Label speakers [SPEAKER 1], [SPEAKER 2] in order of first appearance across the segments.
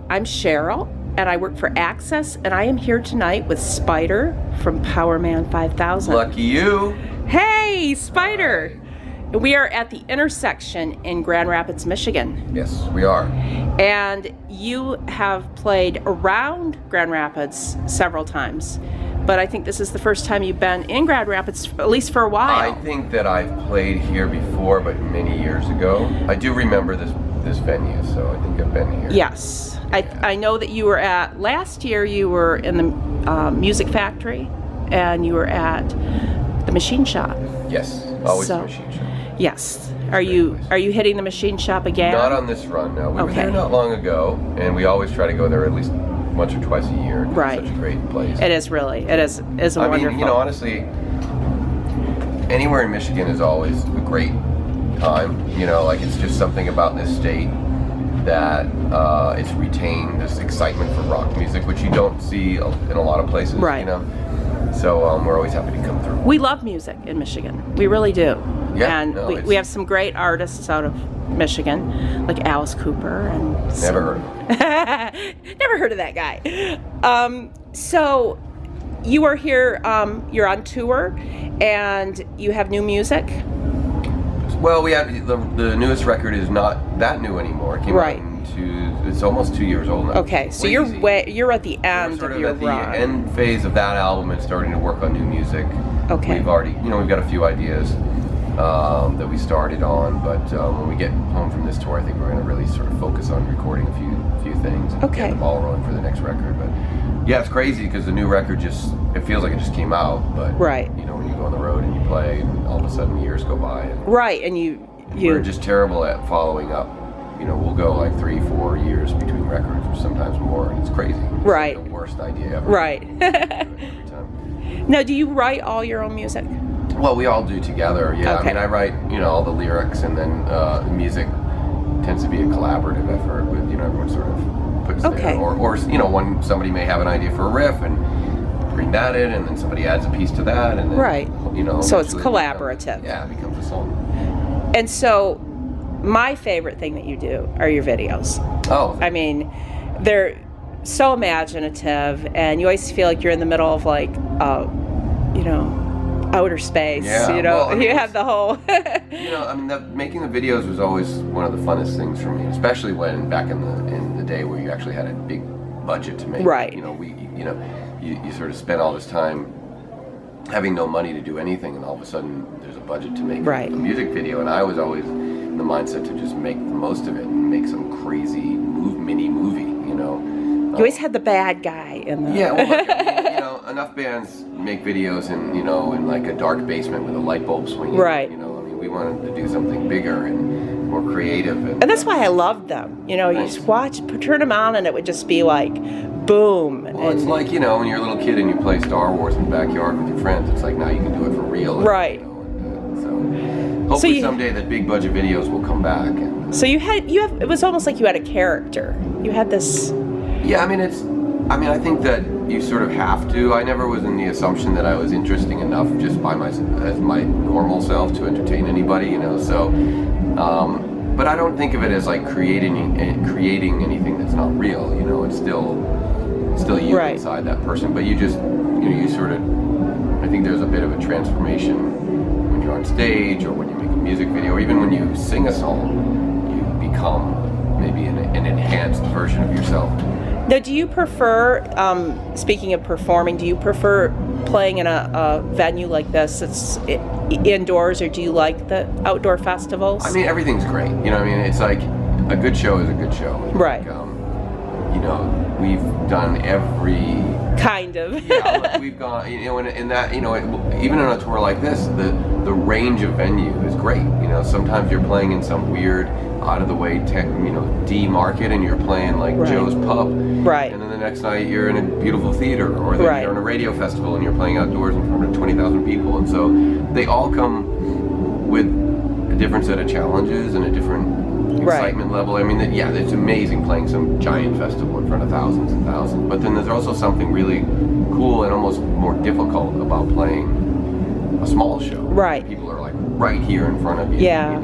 [SPEAKER 1] I'm Cheryl, and I work for AXS, and I am here tonight with Spider from Powerman 5000.
[SPEAKER 2] Lucky you.
[SPEAKER 1] Hey, Spider! We are at the intersection in Grand Rapids, Michigan.
[SPEAKER 2] Yes, we are.
[SPEAKER 1] And you have played around Grand Rapids several times, but I think this is the first time you've been in Grand Rapids, at least for a while.
[SPEAKER 2] I think that I've played here before, but many years ago. I do remember this venue, so I think I've been here.
[SPEAKER 1] Yes. I know that you were at, last year you were in the Music Factory, and you were at the Machine Shop.
[SPEAKER 2] Yes, always the Machine Shop.
[SPEAKER 1] Yes. Are you hitting the Machine Shop again?
[SPEAKER 2] Not on this run, no. We were there not long ago, and we always try to go there at least once or twice a year.
[SPEAKER 1] Right.
[SPEAKER 2] It's such a great place.
[SPEAKER 1] It is really. It is wonderful.
[SPEAKER 2] I mean, you know, honestly, anywhere in Michigan is always a great time. You know, like it's just something about this state that it's retained this excitement for rock music, which you don't see in a lot of places.
[SPEAKER 1] Right.
[SPEAKER 2] You know. So we're always happy to come through.
[SPEAKER 1] We love music in Michigan. We really do.
[SPEAKER 2] Yeah.
[SPEAKER 1] And we have some great artists out of Michigan, like Alice Cooper and.
[SPEAKER 2] Never heard of him.
[SPEAKER 1] Never heard of that guy. So you are here. You're on tour, and you have new music.
[SPEAKER 2] Well, we have the newest record is not that new anymore. It came out it's almost 2 years old now.
[SPEAKER 1] Okay, so you're at the end of your run.
[SPEAKER 2] We're at the end phase of that album and starting to work on new music.
[SPEAKER 1] Okay.
[SPEAKER 2] We've already, we've got a few ideas that we started on, but when we get home from this tour, I think we're going to really sort of focus on recording a few things and get the ball rolling for the next record. But yeah, it's crazy because the new record it feels like it just came out, but you know, when you go on the road and you play, and all of a sudden years go by. And we're just terrible at following up. You know, we'll go like 3-4 years between records, or sometimes more, and it's crazy. It's like the worst idea ever.
[SPEAKER 1] Right.
[SPEAKER 2] Every time.
[SPEAKER 1] Now, do you write all your own music?
[SPEAKER 2] Well, we all do together. Yeah.
[SPEAKER 1] Okay.
[SPEAKER 2] I mean, I write all the lyrics, and then the music tends to be a collaborative effort with everyone sort of puts there. Or when somebody may have an idea for a riff and bring that in, and then somebody adds a piece to that, and then
[SPEAKER 1] so it's collaborative.
[SPEAKER 2] It becomes a song.
[SPEAKER 1] And so my favorite thing that you do are your videos.
[SPEAKER 2] Oh.
[SPEAKER 1] I mean, they're so imaginative, and you always feel like you're in the middle of outer space.
[SPEAKER 2] Yeah.
[SPEAKER 1] You have the whole.
[SPEAKER 2] Making the videos was always one of the funnest things for me, especially when back in the day where you actually had a big budget to make.
[SPEAKER 1] Right.
[SPEAKER 2] You sort of spent all this time having no money to do anything, and all of a sudden there's a budget to make a music video, and I was always in the mindset to just make the most of it and make some crazy mini movie. You
[SPEAKER 1] always had the bad guy in the.
[SPEAKER 2] Yeah, enough bands make videos in like a dark basement with a light bulb swinging.
[SPEAKER 1] Right.
[SPEAKER 2] We wanted to do something bigger and more creative.
[SPEAKER 1] And that's why I loved them. You just turn them on, and it would just be like, boom.
[SPEAKER 2] Well, it's like, when you're a little kid and you play Star Wars in the backyard with your friends, it's like now you can do it for real.
[SPEAKER 1] Right.
[SPEAKER 2] So hopefully someday that big budget videos will come back.
[SPEAKER 1] So it was almost like you had a character. You had this.
[SPEAKER 2] Yeah, I think that you sort of have to. I never was in the assumption that I was interesting enough just as my normal self to entertain anybody, So, but I don't think of it as like creating anything that's not real. It's still you inside that person. But you just, you sort of. I think there's a bit of a transformation when you're on stage, or when you make a music video, or even when you sing a song, you become maybe an enhanced version of yourself.
[SPEAKER 1] Now, do you prefer, speaking of performing, do you prefer playing in a venue like this that's indoors, or do you like the outdoor festivals?
[SPEAKER 2] I mean, everything's great. It's like a good show is a good show.
[SPEAKER 1] Right.
[SPEAKER 2] We've done every...
[SPEAKER 1] Kind of.
[SPEAKER 2] Yeah, we've gone, in that, even on a tour like this, the range of venue is great. Sometimes you're playing in some weird, out-of-the-way, D market, and you're playing like Joe's Pub.
[SPEAKER 1] Right.
[SPEAKER 2] And then the next night you're in a beautiful theater, or then you're in a radio festival and you're playing outdoors in front of 20,000 people. And so they all come with a different set of challenges and a different excitement level. I mean, it's amazing playing some giant festival in front of thousands and thousands. But then there's also something really cool and almost more difficult about playing a small show.
[SPEAKER 1] Right.
[SPEAKER 2] People are like right here in front of you.
[SPEAKER 1] Yeah.
[SPEAKER 2] And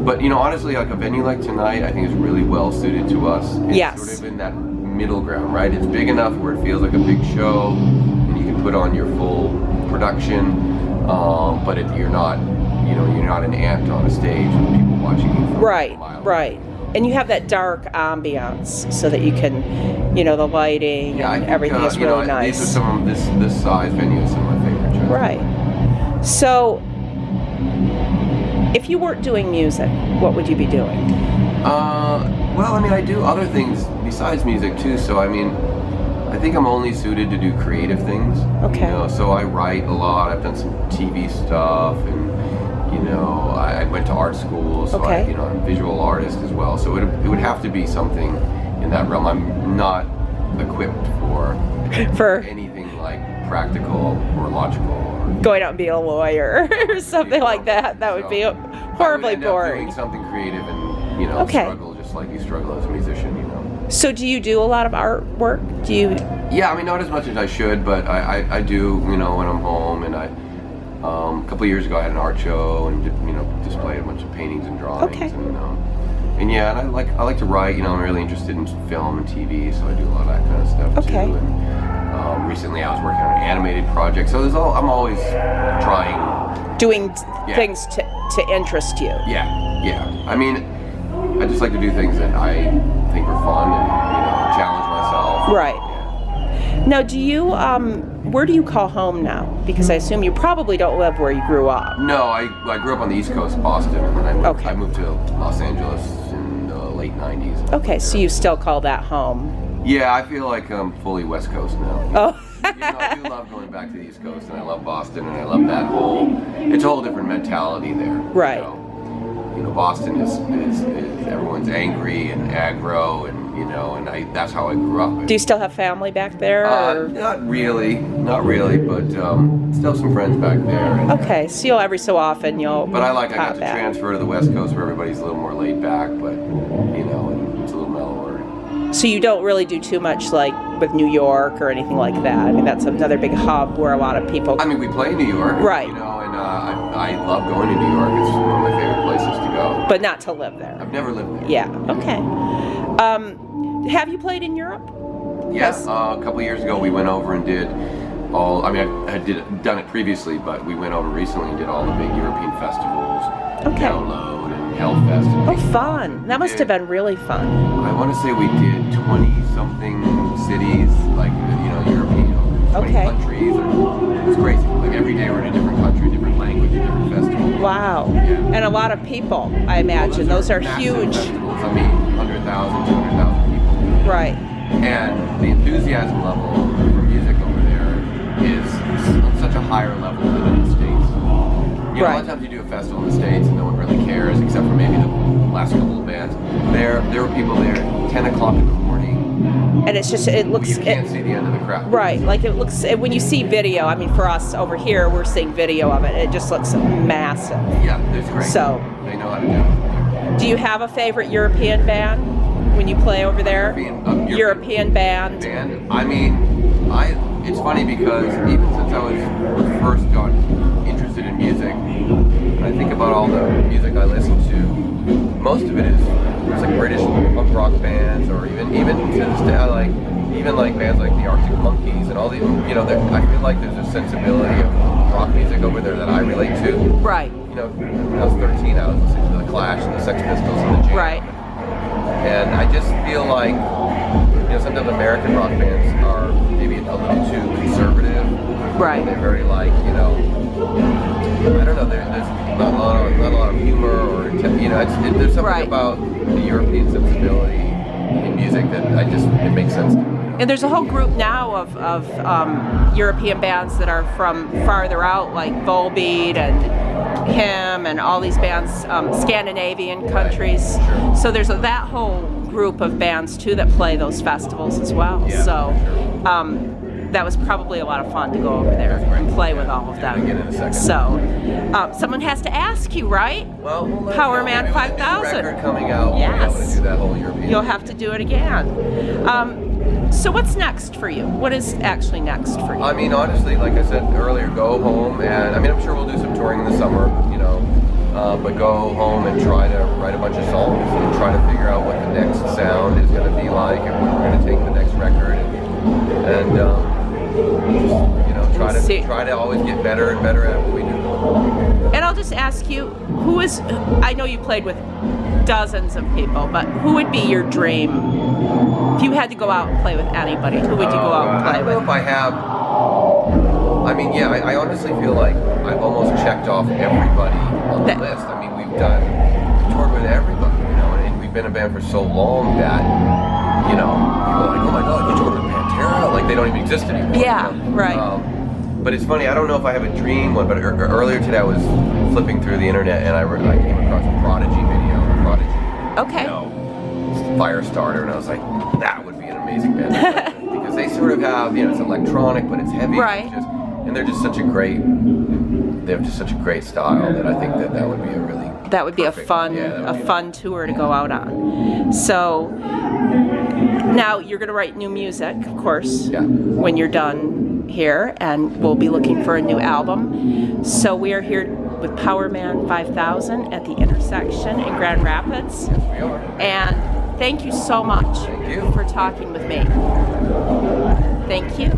[SPEAKER 2] But honestly, like a venue like tonight, I think is really well suited to us. It's
[SPEAKER 1] Yes.
[SPEAKER 2] sort of in that middle ground, right? It's big enough where it feels like a big show, and you can put on your full production. But if you're not, you're not an ant on a stage with people watching you from a mile away.
[SPEAKER 1] Right. And you have that dark ambiance so that you can, the lighting
[SPEAKER 2] Yeah, I
[SPEAKER 1] and
[SPEAKER 2] think,
[SPEAKER 1] everything is really nice.
[SPEAKER 2] These are this size venue is some of my favorite shows.
[SPEAKER 1] Right. So, if you weren't doing music, what would you be doing?
[SPEAKER 2] Well, I do other things besides music too. So, I think I'm only suited to do creative things.
[SPEAKER 1] Okay.
[SPEAKER 2] So I write a lot. I've done some TV stuff, and I went to art school. So
[SPEAKER 1] Okay.
[SPEAKER 2] I'm a visual artist as well. So it would have to be something in that realm. I'm not equipped for anything like practical or logical.
[SPEAKER 1] Going out and being a lawyer or something like that. That would be horribly
[SPEAKER 2] I would end up
[SPEAKER 1] boring.
[SPEAKER 2] doing something creative and
[SPEAKER 1] Okay.
[SPEAKER 2] struggle just like you struggle as a musician.
[SPEAKER 1] So do you do a lot of artwork? Do you?
[SPEAKER 2] Yeah, not as much as I should, but I do. When I'm home, and a couple of years ago I had an art show and displayed a bunch of paintings and drawings.
[SPEAKER 1] Okay.
[SPEAKER 2] And I like to write. I'm really interested in film and TV, so I do a lot of that kind of stuff
[SPEAKER 1] Okay.
[SPEAKER 2] too. And recently I was working on an animated project, so I'm always trying.
[SPEAKER 1] Doing
[SPEAKER 2] Yeah.
[SPEAKER 1] things to interest you.
[SPEAKER 2] Yeah. I just like to do things that I think are fun and challenge myself.
[SPEAKER 1] Right.
[SPEAKER 2] Yeah.
[SPEAKER 1] Now, do you? Where do you call home now? Because I assume you probably don't live where you grew up.
[SPEAKER 2] No, I grew up on the East Coast, Boston, and then
[SPEAKER 1] Okay.
[SPEAKER 2] I moved to Los Angeles in the late '90s.
[SPEAKER 1] Okay, so you still call that home?
[SPEAKER 2] Yeah, I feel like I'm fully West Coast now.
[SPEAKER 1] Oh.
[SPEAKER 2] I do love going back to the East Coast, and I love Boston, and I love that it's a whole different mentality there.
[SPEAKER 1] Right.
[SPEAKER 2] Boston is everyone's angry and aggro, and that's how I grew up.
[SPEAKER 1] Do you still have family back there? Or?
[SPEAKER 2] Not really, but still some friends back there. And,
[SPEAKER 1] Okay, so every so often you'll.
[SPEAKER 2] But I got
[SPEAKER 1] pop
[SPEAKER 2] to
[SPEAKER 1] back.
[SPEAKER 2] transfer to the West Coast where everybody's a little more laid back, but and it's a little mellower.
[SPEAKER 1] So you don't really do too much like with New York or anything like that. That's another big hub where a lot of people.
[SPEAKER 2] We play in New York,
[SPEAKER 1] Right.
[SPEAKER 2] and I love going to New York. It's one of my favorite places to go.
[SPEAKER 1] But not to live there.
[SPEAKER 2] I've never lived there.
[SPEAKER 1] Yeah. Okay. Have you played in Europe?
[SPEAKER 2] Yes. A couple of years ago, we went over and did all. I had done it previously, but we went over recently and did all the big European festivals.
[SPEAKER 1] Okay.
[SPEAKER 2] Download and Hellfest.
[SPEAKER 1] Oh, fun! That must have been really fun.
[SPEAKER 2] I want to say we did 20-something cities, like European, 20
[SPEAKER 1] Okay.
[SPEAKER 2] countries. It was crazy. Like every day we're in a different country, different language, a different festival.
[SPEAKER 1] Wow.
[SPEAKER 2] Yeah.
[SPEAKER 1] And a lot of people, I imagine. Those are
[SPEAKER 2] massive
[SPEAKER 1] huge.
[SPEAKER 2] festivals. 100,000, 200,000 people.
[SPEAKER 1] Right.
[SPEAKER 2] And the enthusiasm level for music over there is on such a higher level than in the States. A lot of times you do a festival in the States and no one really cares except for maybe the last couple of bands. There were people there 10 o'clock in the morning.
[SPEAKER 1] And it's just, it looks.
[SPEAKER 2] You can't see the end of the crowd.
[SPEAKER 1] Right, like it looks, when you see video, for us over here, we're seeing video of it, it just looks massive.
[SPEAKER 2] Yeah, it's great.
[SPEAKER 1] So,
[SPEAKER 2] they know how to do it.
[SPEAKER 1] Do you have a favorite European band when you play over there? European band?
[SPEAKER 2] It's funny because even since I was first got interested in music, and I think about all the music I listen to, most of it is like British punk rock bands, or even to this day, I like bands like the Arctic Monkeys and all these. I feel like there's a sensibility of rock music over there that I relate to.
[SPEAKER 1] Right.
[SPEAKER 2] When I was 13, I was listening to the Clash and the Sex Pistols and the Jam.
[SPEAKER 1] Right.
[SPEAKER 2] And I just feel like, sometimes American rock bands are maybe a little too conservative.
[SPEAKER 1] Right.
[SPEAKER 2] They're very I don't know. There's not a lot of humor or there's something about the European sensibility in music that it makes sense to me.
[SPEAKER 1] And there's a whole group now of European bands that are from farther out, like Volbeat and Him and all these bands, Scandinavian countries.
[SPEAKER 2] Right. Sure.
[SPEAKER 1] So there's that whole group of bands too that play those festivals as well.
[SPEAKER 2] Yeah,
[SPEAKER 1] so
[SPEAKER 2] sure.
[SPEAKER 1] That was probably a lot of fun to go over there and play with all of them.
[SPEAKER 2] Get in a second.
[SPEAKER 1] So someone has to ask you, right?
[SPEAKER 2] Well,
[SPEAKER 1] Powerman 5000
[SPEAKER 2] record coming out.
[SPEAKER 1] Yes.
[SPEAKER 2] We'll be able to do that whole European.
[SPEAKER 1] You'll have to do it again. So what's next for you? What is actually next for you?
[SPEAKER 2] Honestly, like I said earlier, go home, and I'm sure we'll do some touring in the summer. but go home and try to write a bunch of songs and try to figure out what the next sound is going to be like and where we're going to take the next record and try to always get better and better at what we do.
[SPEAKER 1] And I'll just ask you, I know you played with dozens of people, but who would be your dream? If you had to go out and play with anybody, who would you go out and play
[SPEAKER 2] I don't know
[SPEAKER 1] with?
[SPEAKER 2] if I have. I mean, yeah, I honestly feel like I've almost checked off everybody on the list. I mean, we've toured with everybody, and we've been a band for so long that, people are like, oh my God, you toured with Pantera? Like, they don't even exist anymore.
[SPEAKER 1] Yeah, right.
[SPEAKER 2] But it's funny, I don't know if I have a dream one, but earlier today I was flipping through the internet and I came across a Prodigy video.
[SPEAKER 1] Okay.
[SPEAKER 2] Firestarter, and I was like, that would be an amazing band. Because they sort of have, it's electronic, but it's heavy.
[SPEAKER 1] Right.
[SPEAKER 2] And they have just such a great style that I think that would be a really
[SPEAKER 1] That would be
[SPEAKER 2] perfect,
[SPEAKER 1] a fun tour to go out on. So now you're going to write new music, of course, when you're done here, and we'll be looking for a new album. So we are here with Powerman 5000 at the intersection in Grand Rapids.
[SPEAKER 2] Yes, we are.
[SPEAKER 1] And thank you so much
[SPEAKER 2] Thank you.
[SPEAKER 1] for talking with me. Thank you.